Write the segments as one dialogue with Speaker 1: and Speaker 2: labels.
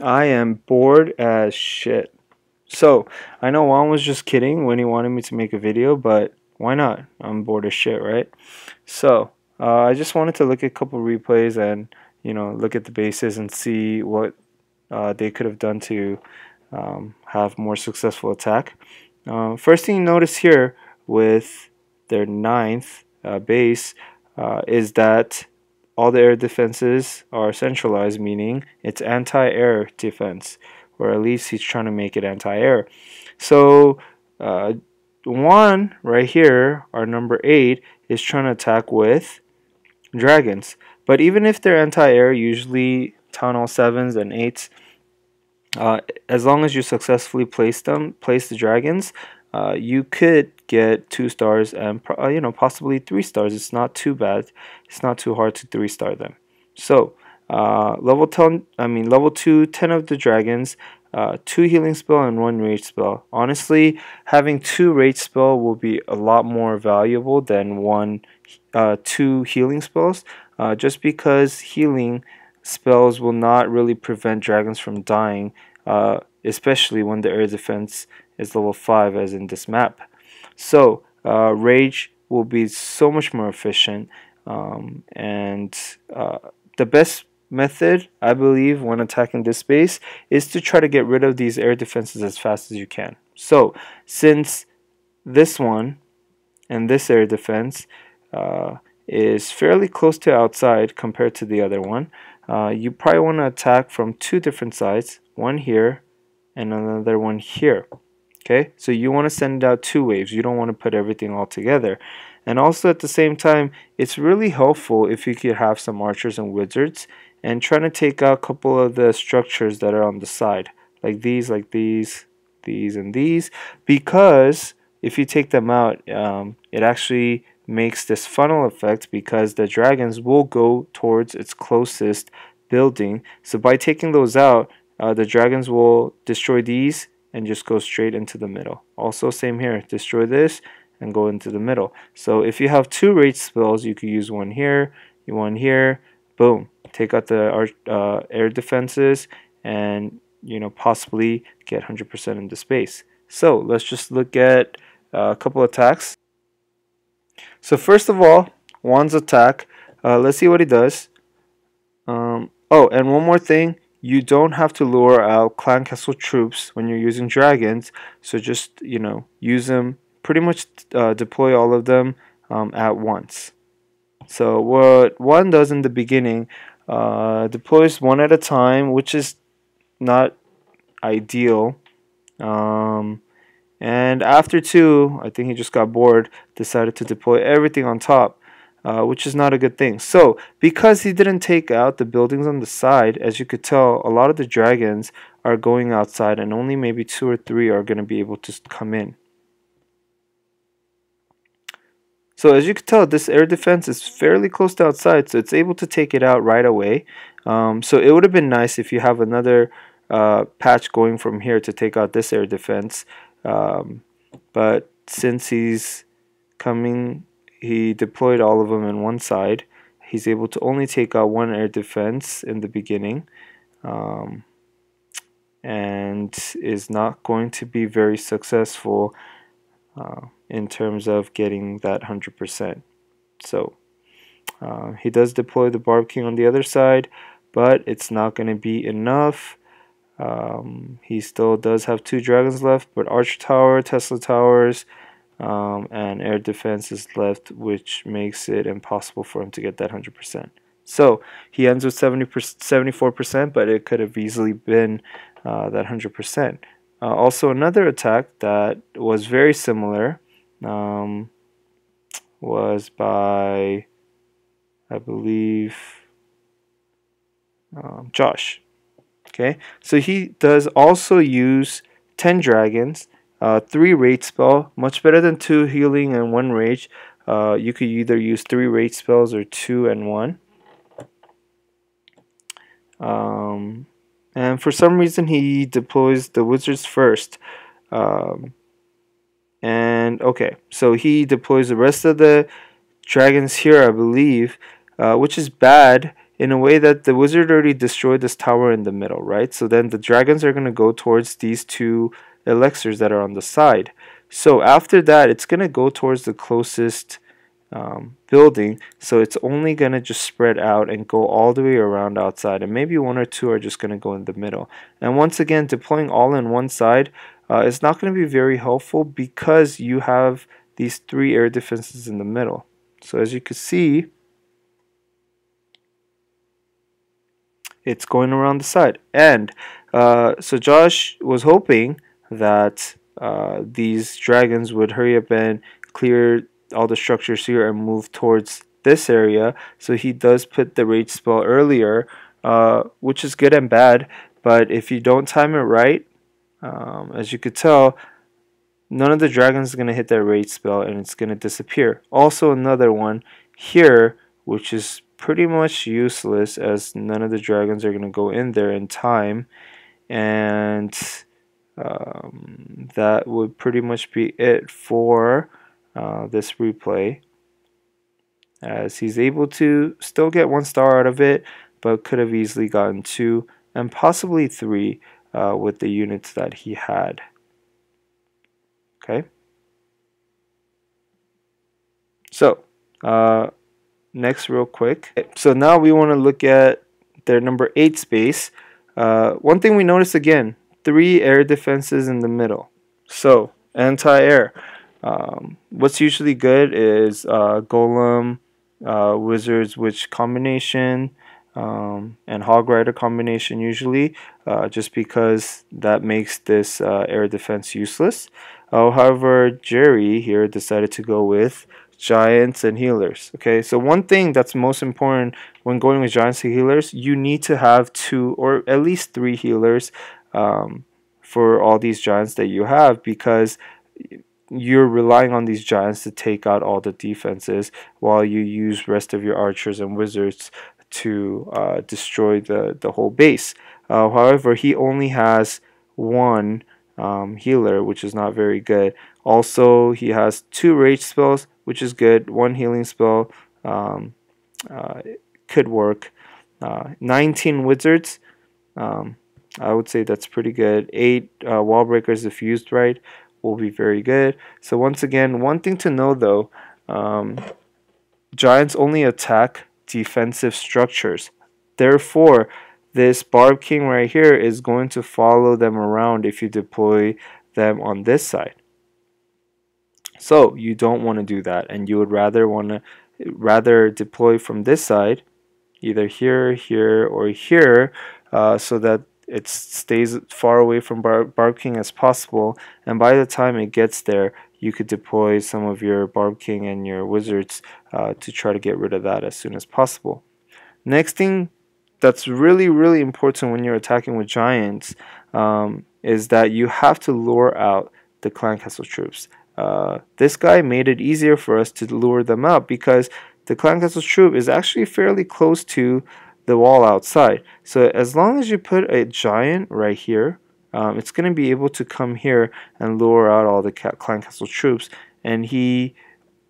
Speaker 1: I am bored as shit. So, I know Juan was just kidding when he wanted me to make a video, but why not? I'm bored as shit, right? So, I just wanted to look at a couple replays and, look at the bases and see what they could have done to have more successful attack. First thing you notice here with their ninth base is that all the air defenses are centralized, meaning it's anti-air defense, or at least he's trying to make it anti-air. So uh, one right here, our number 8, is trying to attack with dragons. But even if they're anti-air, usually town hall 7s and 8s, as long as you successfully place the dragons, you could get 2 stars and possibly 3 stars. It's not too bad. It's not too hard to 3-star them. So level 10, level 2, 10 of the dragons, 2 healing spell and 1 rage spell. Honestly, having 2 rage spell will be a lot more valuable than 2 healing spells, just because healing spells will not really prevent dragons from dying, especially when the air defense is level 5 as in this map. So rage will be so much more efficient, and the best method, I believe, when attacking this base is to try to get rid of these air defenses as fast as you can. So since this one and this air defense uh, is fairly close to outside compared to the other one, you probably want to attack from 2 different sides, one here and another one here. Okay, so you want to send out 2 waves. You don't want to put everything all together. And also at the same time, it's really helpful if you could have some archers and wizards and trying to take out a couple of the structures that are on the side, like these, and these, because if you take them out, it actually makes this funnel effect because the dragons will go towards its closest building. So by taking those out, the dragons will destroy these and just go straight into the middle. Also, same here, destroy this and go into the middle. So if you have 2 rage spells, you could use one here, boom, take out the air defenses, and possibly get 100% into space. So let's just look at a couple attacks. So first of all, Juan's attack. Let's see what he does. Oh, and one more thing. You don't have to lure out clan castle troops when you're using dragons. So just, use them. Pretty much deploy all of them at once. So what one does in the beginning, deploys one at a time, which is not ideal. Um, and after 2, I think he just got bored, decided to deploy everything on top, which is not a good thing. So, because he didn't take out the buildings on the side, as you could tell, a lot of the dragons are going outside, and only maybe 2 or 3 are going to be able to come in. So, as you could tell, this air defense is fairly close to outside, so it's able to take it out right away. So, it would have been nice if you have another patch going from here to take out this air defense. But since he deployed all of them in one side. He's able to only take out 1 air defense in the beginning, um, and is not going to be very successful in terms of getting that 100%. So he does deploy the Barb King on the other side, but it's not going to be enough. He still does have 2 dragons left, but Archer Tower, Tesla Towers, and air defense is left, which makes it impossible for him to get that 100%. So he ends with 74%, but it could have easily been that 100%. Also, another attack that was very similar was by, I believe, Josh. Okay, so he does also use 10 dragons, 3 rage spell, much better than 2 healing and 1 rage. You could either use 3 rage spells or 2 and 1. And for some reason he deploys the wizards first. And okay, so he deploys the rest of the dragons here, I believe, which is bad. in a way that the wizard already destroyed this tower in the middle, right? So then the dragons are going to go towards these two elixirs that are on the side. So after that, it's going to go towards the closest building, so it's only going to just spread out and go all the way around outside, and maybe one or two are just going to go in the middle. And once again, deploying all in one side is not going to be very helpful because you have these three air defenses in the middle. So as you can see, it's going around the side. And so Josh was hoping that these dragons would hurry up and clear all the structures here and move towards this area. So he does put the rage spell earlier, which is good and bad. But if you don't time it right, as you could tell, none of the dragons is going to hit that rage spell and it's going to disappear. Also another one here, which is pretty much useless as none of the dragons are going to go in there in time. And that would pretty much be it for this replay, as he's able to still get 1 star out of it, but could have easily gotten 2 and possibly 3 with the units that he had. Okay, so next real quick, so now we want to look at their number 8 space. One thing we notice again, 3 air defenses in the middle, so anti-air. What's usually good is Golem, Wizard's Witch combination, and Hog Rider combination usually, just because that makes this air defense useless. However, Jerry here decided to go with Giants and Healers. Okay, so one thing that's most important when going with Giants and Healers, you need to have 2 or at least 3 healers for all these Giants that you have, because you're relying on these Giants to take out all the defenses while you use rest of your archers and wizards to destroy the whole base. However, he only has 1 healer, which is not very good. Also, he has 2 rage spells, which is good. 1 healing spell could work. 19 wizards, I would say that's pretty good. 8 wall breakers if used right will be very good. So once again, one thing to know though, Giants only attack defensive structures. Therefore, this Barb King right here is going to follow them around if you deploy them on this side. So you don't want to do that, and you would rather deploy from this side, either here, here, or here, so that it stays far away from Barb King as possible, and by the time it gets there, you could deploy some of your Barb King and your wizards to try to get rid of that as soon as possible. Next thing that's really important when you're attacking with Giants is that you have to lure out the Clan Castle troops. This guy made it easier for us to lure them out because the Clan Castle troop is actually fairly close to the wall outside. So as long as you put a giant right here, it's going to be able to come here and lure out all the Clan Castle troops. And he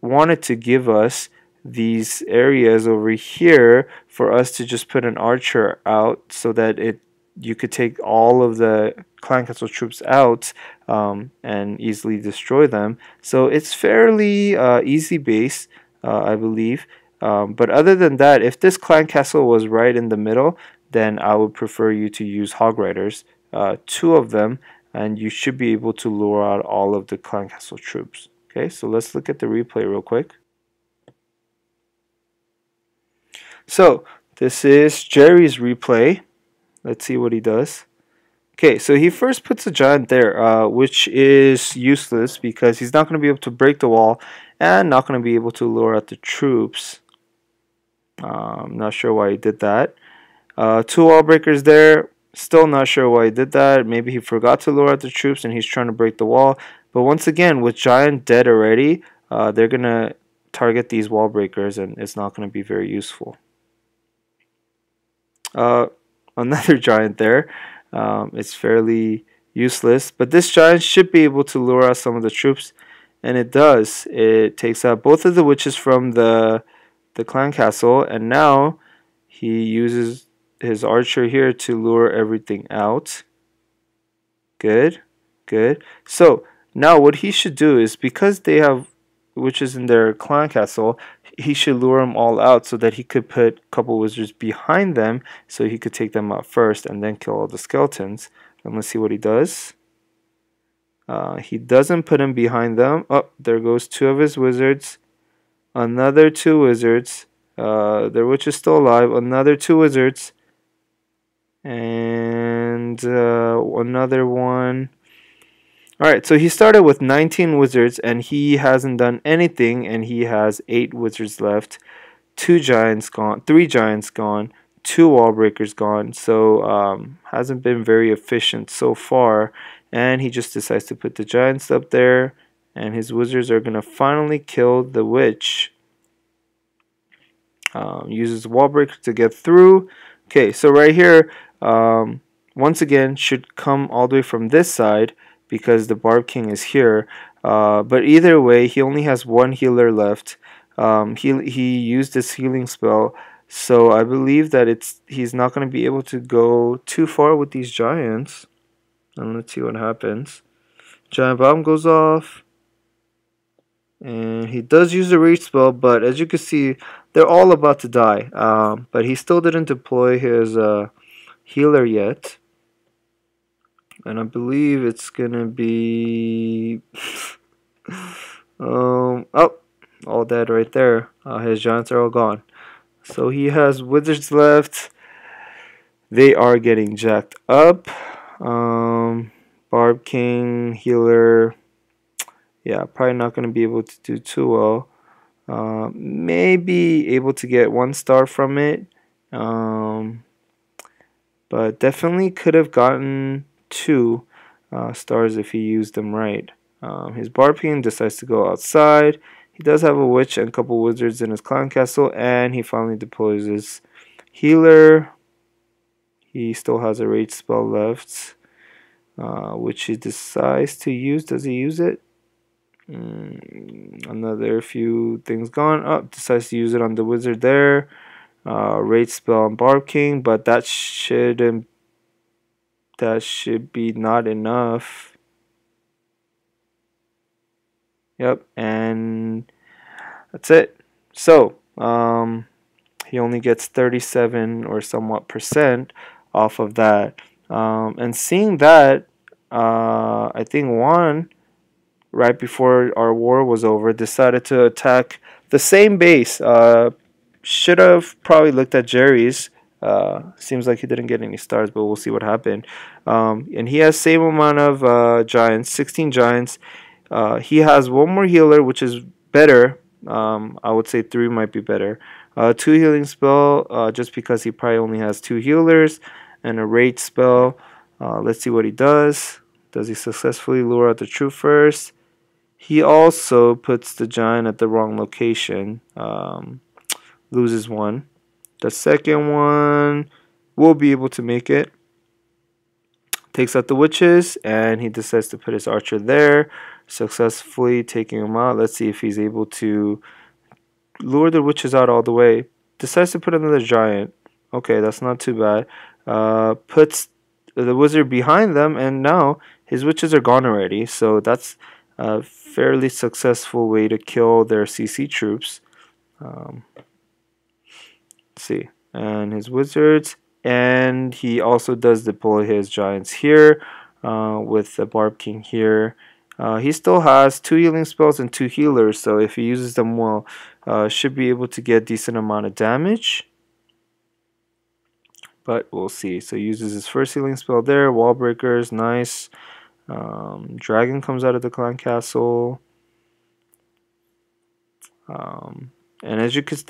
Speaker 1: wanted to give us these areas over here for us to just put an archer out so that you could take all of the Clan Castle troops out and easily destroy them. So it's fairly easy base, I believe. But other than that, if this Clan Castle was right in the middle, then I would prefer you to use Hog Riders, 2 of them, and you should be able to lure out all of the Clan Castle troops. Okay, so let's look at the replay real quick. So this is Jerry's replay. Let's see what he does. Okay, so he first puts a giant there, which is useless because he's not going to be able to break the wall and not going to be able to lure out the troops. I'm not sure why he did that. 2 wall breakers there. Still not sure why he did that. Maybe he forgot to lure out the troops and he's trying to break the wall. But once again, with giant dead already, they're going to target these wall breakers and it's not going to be very useful. Another giant there. It's fairly useless, but this giant should be able to lure out some of the troops, and it does. It takes out both of the witches from the Clan Castle, and now He uses his archer here to lure everything out. Good, good. So now what he should do is, because they have witches in their clan castle, he should lure them all out so that he could put a couple wizards behind them so he could take them out first and then kill all the skeletons. And let's see what he does. He doesn't put him behind them. Oh, there goes two of his wizards. Another two wizards. Their witch is still alive. Another two wizards. And another one. Alright, so he started with 19 wizards and he hasn't done anything, and he has 8 wizards left. 2 giants gone, 3 giants gone, 2 wall breakers gone. So hasn't been very efficient so far, and he just decides to put the giants up there, and his wizards are gonna finally kill the witch. Uses wall breaker to get through. Okay, so right here, once again, should come all the way from this side because the Barb King is here. But either way, he only has one healer left. He used this healing spell, so I believe that he's not going to be able to go too far with these giants. And let's see what happens. Giant bomb goes off, and he does use the rage spell, but as you can see, they're all about to die. But he still didn't deploy his healer yet. And I believe it's gonna be oh, all dead right there. His giants are all gone. So he has wizards left. They are getting jacked up. Barb King, healer. Yeah, probably not gonna be able to do too well. Maybe able to get 1 star from it. But definitely could have gotten 2 stars if he used them right. His Barpian decides to go outside. He does have a witch and a couple wizards in his clan castle, and he finally deploys his healer. He still has a rage spell left, which he decides to use. Does he use it? Another few things gone. Oh, decides to use it on the wizard there. Rage spell on Barb King, but that should be not enough. Yep, and that's it. So he only gets 37 or somewhat percent off of that. And seeing that, I think Juan, right before our war was over, decided to attack the same base. Should have probably looked at Jerry's. Seems like he didn't get any stars, but we'll see what happened. And he has same amount of giants, 16 giants. He has 1 more healer, which is better. I would say 3 might be better. 2 healing spell, just because he probably only has 2 healers, and a rage spell. Let's see what he does. Does he successfully lure out the troop first? He also puts the giant at the wrong location. Loses 1. The second one will be able to make it. Takes out the witches, and he decides to put his archer there, successfully taking him out. Let's see if he's able to lure the witches out all the way. Decides to put another giant. Okay, that's not too bad. Puts the wizard behind them, and now his witches are gone already. So that's a fairly successful way to kill their CC troops. Let's see, and his wizards, and he also does deploy his giants here with the Barb King here. He still has 2 healing spells and 2 healers, so if he uses them well, should be able to get a decent amount of damage. But we'll see. So he uses his first healing spell there. Wall breakers, nice. Dragon comes out of the clan castle. And as you could,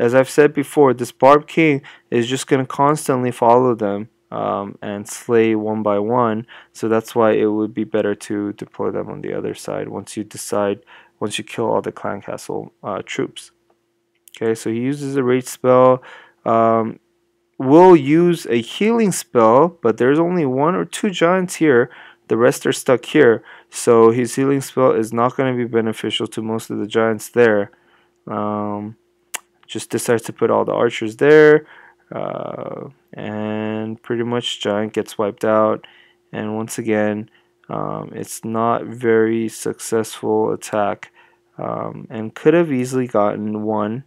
Speaker 1: as I've said before, this Barb King is just going to constantly follow them and slay 1 by 1. So that's why it would be better to deploy them on the other side once you kill all the clan castle troops. Okay, so he uses a rage spell. Will use a healing spell, but there's only 1 or 2 giants here. The rest are stuck here. So his healing spell is not going to be beneficial to most of the giants there. just decides to put all the archers there, and pretty much giant gets wiped out. And once again, it's not very successful attack, and could have easily gotten 1,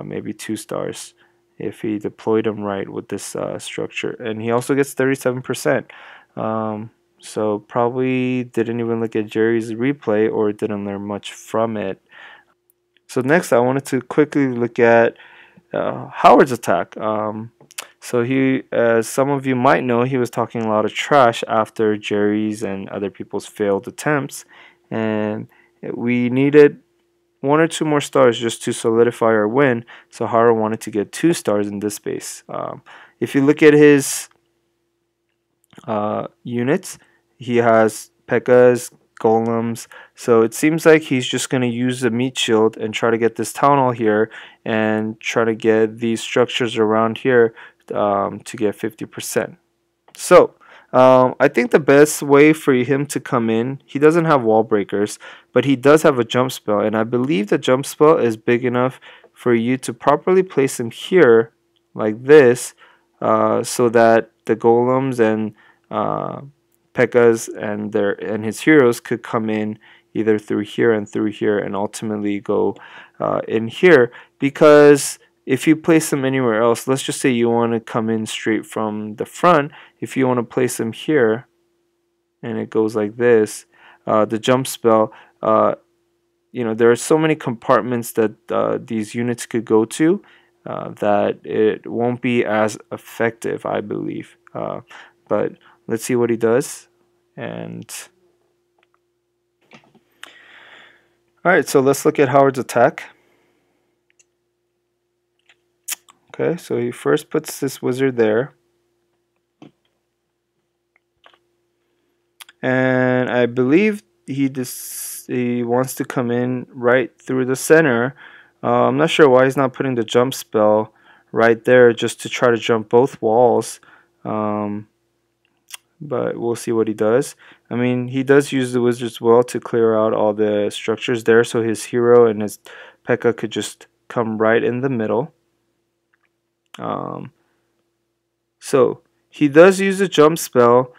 Speaker 1: maybe 2 stars if he deployed them right with this structure. And he also gets 37%. So probably didn't even look at Jerry's replay or didn't learn much from it. So next I wanted to quickly look at Howard's attack. So he, as some of you might know, he was talking a lot of trash after Jerry's and other people's failed attempts, and we needed 1 or 2 more stars just to solidify our win. So Howard wanted to get 2 stars in this base. If you look at his units, he has P.E.K.K.A.s, golems, so it seems like he's just going to use the meat shield and try to get this town hall here and try to get these structures around here to get 50%. So I think the best way for him to come in, he doesn't have wall breakers, but he does have a jump spell, and I believe the jump spell is big enough for you to properly place him here like this, so that the golems and P.E.K.K.A.s and his heroes could come in either through here and ultimately go in here. Because if you place them anywhere else, let's just say you want to come in straight from the front, if you want to place them here and it goes like this, the jump spell, there are so many compartments that these units could go to that it won't be as effective, I believe. But let's see what he does. And alright, so let's look at Howard's attack. Okay, so he first puts this wizard there. And I believe he wants to come in right through the center. I'm not sure why he's not putting the jump spell right there just to try to jump both walls. But we'll see what he does. I mean, he does use the wizard's well to clear out all the structures there, so his hero and his P.E.K.K.A. could just come right in the middle. So he does use a jump spell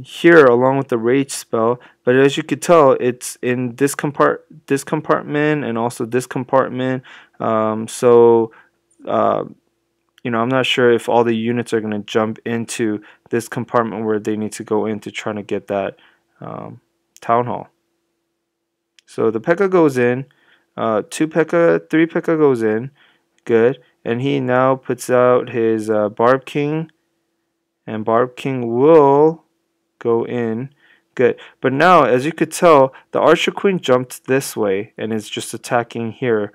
Speaker 1: here along with the rage spell, but as you could tell, it's in this compartment and also this compartment. I'm not sure if all the units are going to jump into this compartment where they need to go in to try to get that town hall. So the P.E.K.K.A. goes in, 2 P.E.K.K.A., 3 P.E.K.K.A. goes in, good, and he now puts out his Barb King, and Barb King will go in, good. But now, as you could tell, the Archer Queen jumped this way and is just attacking here.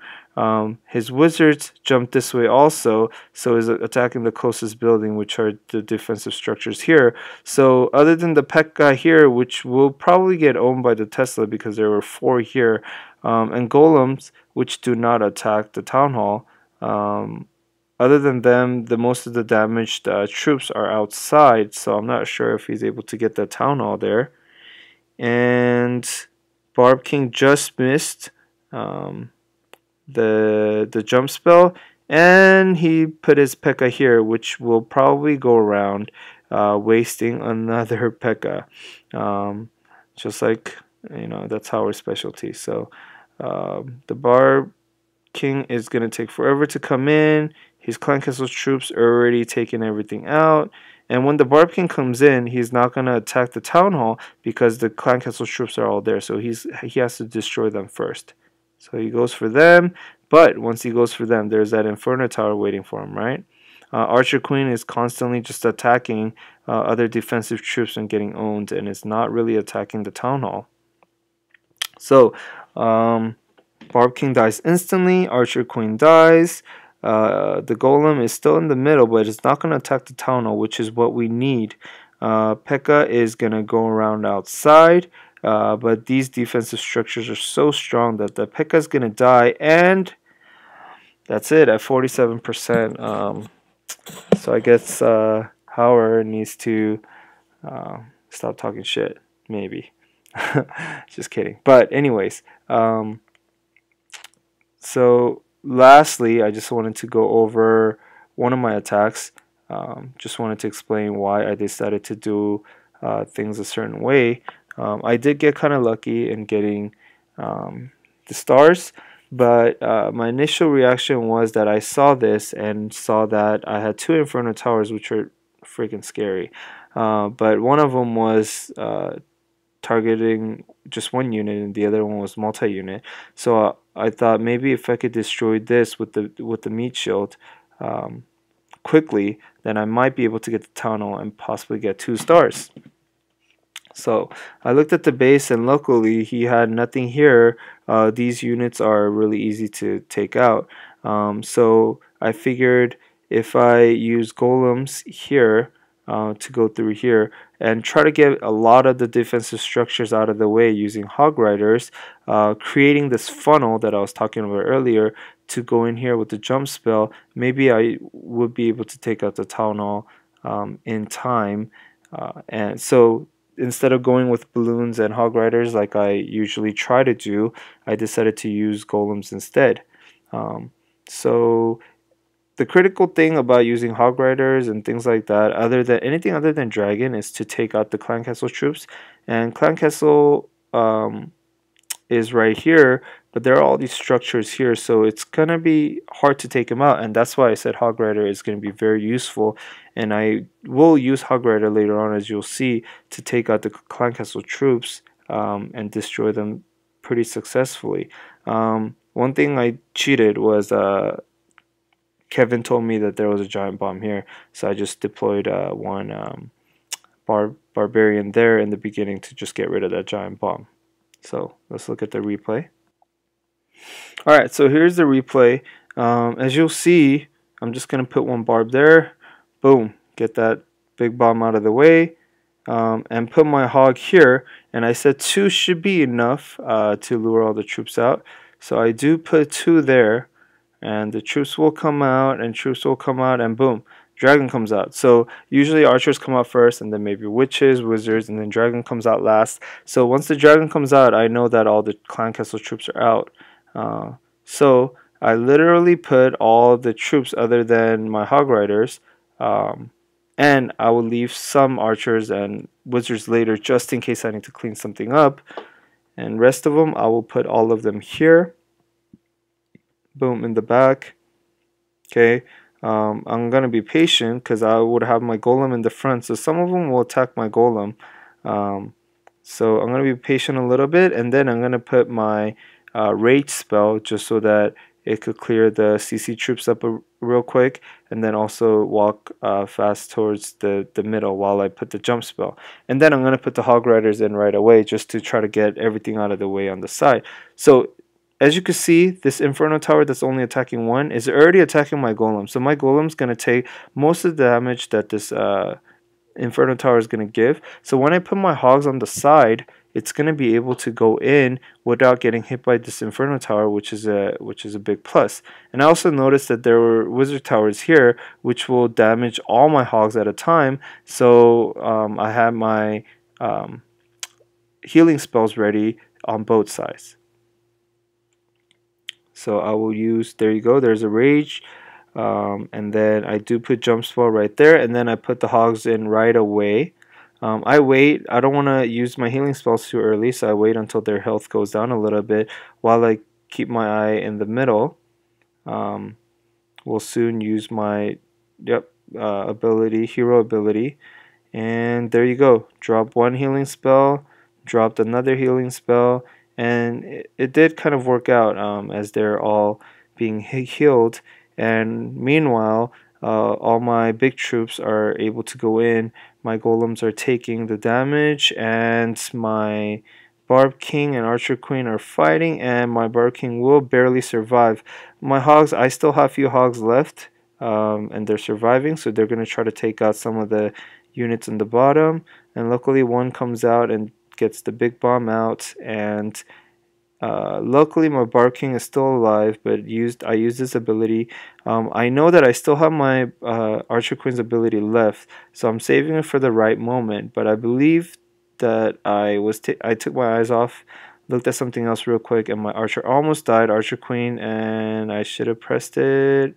Speaker 1: His wizards jumped this way also, so is attacking the closest building, which are the defensive structures here. So other than the P.E.K.K.A. here, which will probably get owned by the Tesla because there were 4 here, and golems, which do not attack the town hall. Other than them, most of the damaged troops are outside, so I'm not sure if he's able to get the town hall there. And Barb King just missed the jump spell, and he put his P.E.K.K.A. here, which will probably go around wasting another P.E.K.K.A. Just like, that's our specialty. So the Barb King is going to take forever to come in. His Clan Castle troops are already taking everything out. And when the Barb King comes in, he's not going to attack the town hall because the Clan Castle troops are all there. So he has to destroy them first. So he goes for them. But once he goes for them, there's that Inferno Tower waiting for him, right? Archer Queen is constantly just attacking other defensive troops and getting owned, and is not really attacking the town hall. So Barb King dies instantly. Archer Queen dies. The golem is still in the middle, but it's not going to attack the town hall, which is what we need. P.E.K.K.A. is going to go around outside, but these defensive structures are so strong that the P.E.K.K.A. is going to die, and that's it at 47%. So I guess Howard needs to stop talking shit, maybe. Just kidding. But anyways, so lastly, I just wanted to go over one of my attacks. Just wanted to explain why I decided to do things a certain way. I did get kind of lucky in getting the stars, but my initial reaction was that I saw this and saw that I had two Inferno Towers, which are freaking scary. But one of them was targeting just one unit and the other one was multi-unit. So I thought maybe if I could destroy this with the meat shield quickly, then I might be able to get the tunnel and possibly get 2 stars. So I looked at the base and luckily he had nothing here. These units are really easy to take out. So I figured if I use golems here to go through here and try to get a lot of the defensive structures out of the way using hog riders, creating this funnel that I was talking about earlier to go in here with the jump spell, maybe I would be able to take out the town hall in time. And so instead of going with balloons and hog riders like I usually try to do, I decided to use golems instead. So the critical thing about using hog riders and things like that, other than anything other than dragon, is to take out the clan castle troops. And clan castle is right here, but there are all these structures here, so it's gonna be hard to take them out, and that's why I said hog rider is gonna be very useful. And I will use hog rider later on, as you'll see, to take out the clan castle troops and destroy them pretty successfully. One thing I cheated was Kevin told me that there was a giant bomb here, so I just deployed one barbarian there in the beginning to just get rid of that giant bomb. So let's look at the replay. Alright, so here's the replay. As you'll see, I'm just going to put one barb there. Boom, get that big bomb out of the way. And put my hog here. And I said 2 should be enough to lure all the troops out. So I do put 2 there. And the troops will come out, and boom, dragon comes out. So usually archers come out first, and then maybe witches, wizards, and then dragon comes out last. So once the dragon comes out, I know that all the clan castle troops are out. So I literally put all the troops other than my hog riders, and I will leave some archers and wizards later just in case I need to clean something up. And rest of them, I will put all of them here. Boom, in the back. Okay, I'm gonna be patient because I would have my golem in the front, so some of them will attack my golem. So I'm gonna be patient a little bit, and then I'm gonna put my rage spell just so that it could clear the CC troops up real quick, and then also walk fast towards the middle while I put the jump spell. And then I'm gonna put the hog riders in right away just to try to get everything out of the way on the side. So as you can see, this Inferno Tower that's only attacking 1 is already attacking my Golem. So my Golem's going to take most of the damage that this Inferno Tower is going to give. So when I put my Hogs on the side, it's going to be able to go in without getting hit by this Inferno Tower, which is a big plus. And I also noticed that there were Wizard Towers here, which will damage all my Hogs at a time. So I have my healing spells ready on both sides. So I will use, there you go, there's a rage, and then I do put jump spell right there, and then I put the hogs in right away. I wait, I don't want to use my healing spells too early, so I wait until their health goes down a little bit while I keep my eye in the middle. We'll soon use my ability, hero ability, and there you go, drop one healing spell, dropped another healing spell, and it did kind of work out as they're all being healed. And meanwhile, all my big troops are able to go in. My golems are taking the damage, and my Barb King and Archer Queen are fighting, and my Barb King will barely survive. My hogs, I still have a few hogs left, and they're surviving, so they're going to try to take out some of the units in the bottom. And luckily one comes out and gets the big bomb out, and luckily my Barb King is still alive, but I used this ability. I know that I still have my Archer Queen's ability left, so I'm saving it for the right moment, but I believe that I took my eyes off looked at something else real quick, and my archer almost died, archer queen, and I should have pressed it.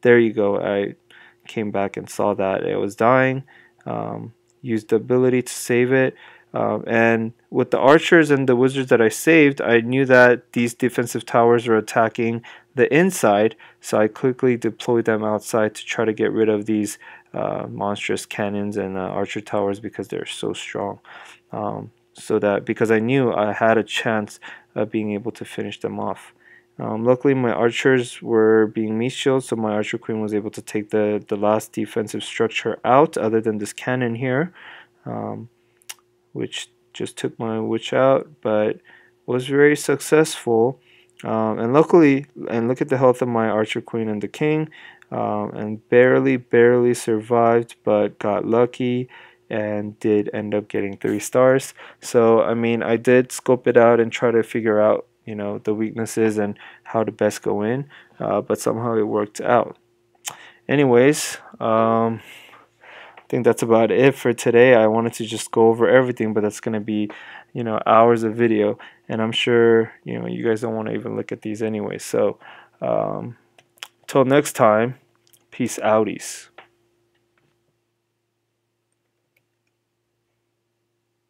Speaker 1: There you go. I came back and saw that it was dying. Used the ability to save it. And with the archers and the wizards that I saved, I knew that these defensive towers were attacking the inside, so I quickly deployed them outside to try to get rid of these monstrous cannons and archer towers because they're so strong. So that because I knew I had a chance of being able to finish them off. Luckily, my archers were being meat shields, so my archer queen was able to take the last defensive structure out, other than this cannon here, which just took my witch out, but was very successful. And luckily, and look at the health of my archer queen and the king, and barely survived, but got lucky and did end up getting 3 stars. So I mean, I did scope it out and try to figure out, you know, the weaknesses and how to best go in, but somehow it worked out. Anyways, I think that's about it for today. I wanted to just go over everything, but that's going to be, you know, hours of video, and I'm sure, you know, you guys don't want to even look at these anyway. So till next time, peace outies.